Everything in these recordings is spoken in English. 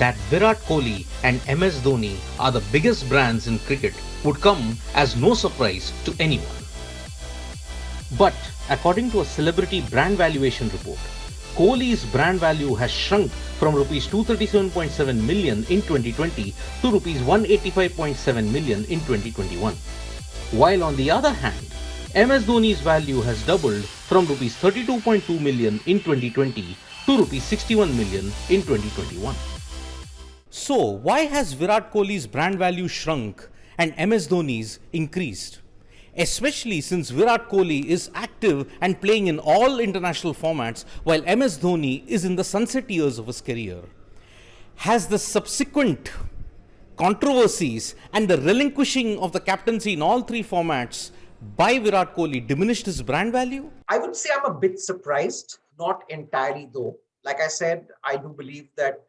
that Virat Kohli and MS Dhoni are the biggest brands in cricket would come as no surprise to anyone. But according to a celebrity brand valuation report, Kohli's brand value has shrunk from Rs 237.7 million in 2020 to Rs 185.7 million in 2021. While on the other hand, MS Dhoni's value has doubled from Rs 32.2 million in 2020 to Rs 61 million in 2021. So, why has Virat Kohli's brand value shrunk and MS Dhoni's increased? Especially since Virat Kohli is active and playing in all international formats while MS Dhoni is in the sunset years of his career. Has the subsequent controversies and the relinquishing of the captaincy in all three formats by Virat Kohli diminished his brand value? I would say I'm a bit surprised, not entirely though. Like I said, I do believe that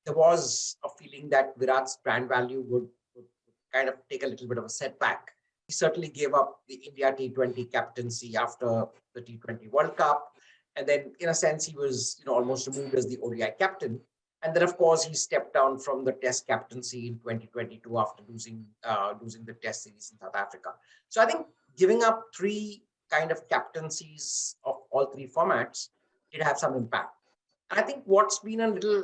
there was a feeling that Virat's brand value would kind of take a little bit of a setback. He certainly gave up the India T20 captaincy after the T20 World Cup. And then, in a sense, he was almost removed as the ODI captain. And then, of course, he stepped down from the Test captaincy in 2022 after losing the Test series in South Africa. So I think giving up three kind of captaincies of all three formats did have some impact. And I think what's been a little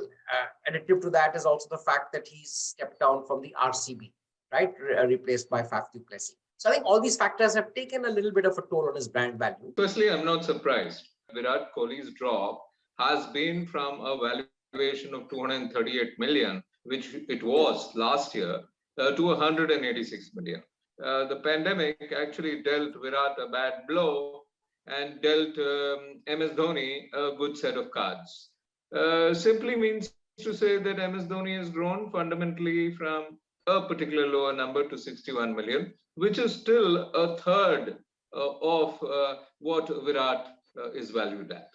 additive to that is also the fact that he's stepped down from the RCB, right, replaced by Faf du Plessis. So I think all these factors have taken a little bit of a toll on his brand value. Firstly, I'm not surprised. Virat Kohli's drop has been from a valuation of 238 million, which it was last year, to 186 million. The pandemic actually dealt Virat a bad blow and dealt MS Dhoni a good set of cards. Simply means to say that MS Dhoni has grown fundamentally from a particular lower number to 61 million, which is still a third of what Virat is valued at.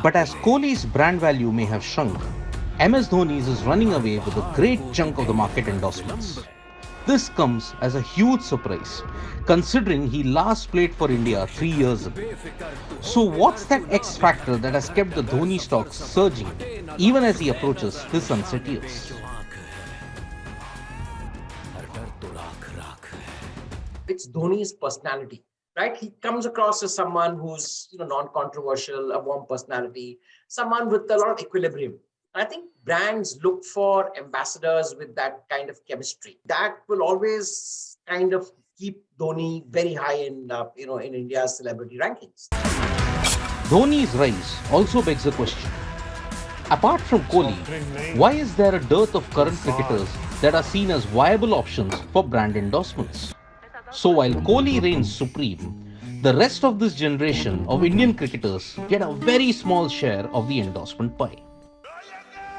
But as Kohli's brand value may have shrunk, MS Dhoni's is running away with a great chunk of the market endorsements. This comes as a huge surprise, considering he last played for India 3 years ago. So what's that X factor that has kept the Dhoni stocks surging even as he approaches his sunset years? It's Dhoni's personality, right? He comes across as someone who's non-controversial, a warm personality, someone with a lot of equilibrium. I think brands look for ambassadors with that kind of chemistry. That will always kind of keep Dhoni very high in India's celebrity rankings. Dhoni's rise also begs the question: apart from Kohli, why is there a dearth of current cricketers that are seen as viable options for brand endorsements? So while Kohli reigns supreme, the rest of this generation of Indian cricketers get a very small share of the endorsement pie.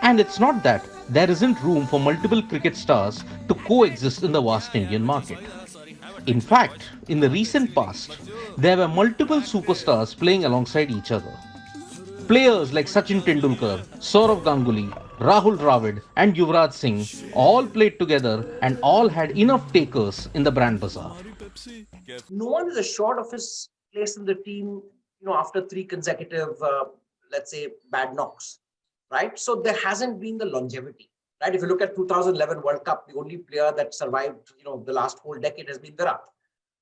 And it's not that there isn't room for multiple cricket stars to coexist in the vast Indian market. In fact, in the recent past, there were multiple superstars playing alongside each other. Players like Sachin Tendulkar, Sourav Ganguly, Rahul Dravid and Yuvraj Singh all played together and all had enough takers in the brand bazaar. No one is assured of his place in the team, after three consecutive, let's say, bad knocks. Right, so there hasn't been the longevity. Right, if you look at 2011 World Cup, the only player that survived, the last whole decade has been Virat.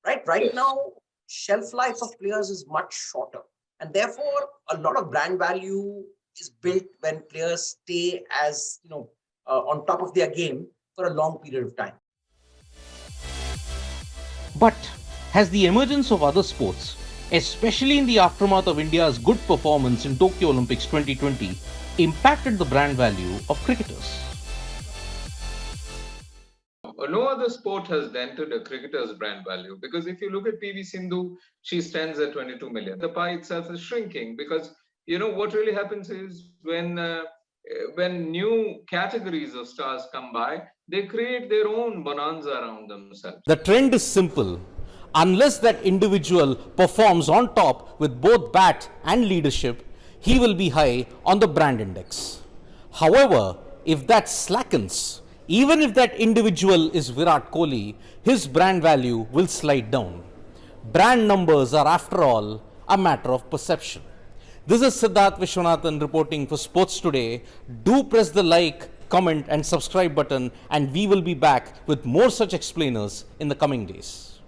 Right Yes. Now, shelf life of players is much shorter, and therefore a lot of brand value is built when players stay as on top of their game for a long period of time. But has the emergence of other sports, especially in the aftermath of India's good performance in Tokyo Olympics 2020, impacted the brand value of cricketers? No other sport has dented a cricketer's brand value, because if you look at PV Sindhu, she stands at 22 million. The pie itself is shrinking because what really happens is when new categories of stars come by, they create their own bonanza around themselves. The trend is simple. Unless that individual performs on top with both bat and leadership, he will be high on the brand index. However, if that slackens, even if that individual is Virat Kohli, his brand value will slide down. Brand numbers are, after all, a matter of perception. This is Siddharth Vishwanathan reporting for Sports Today. Do press the like, comment and subscribe button, and we will be back with more such explainers in the coming days.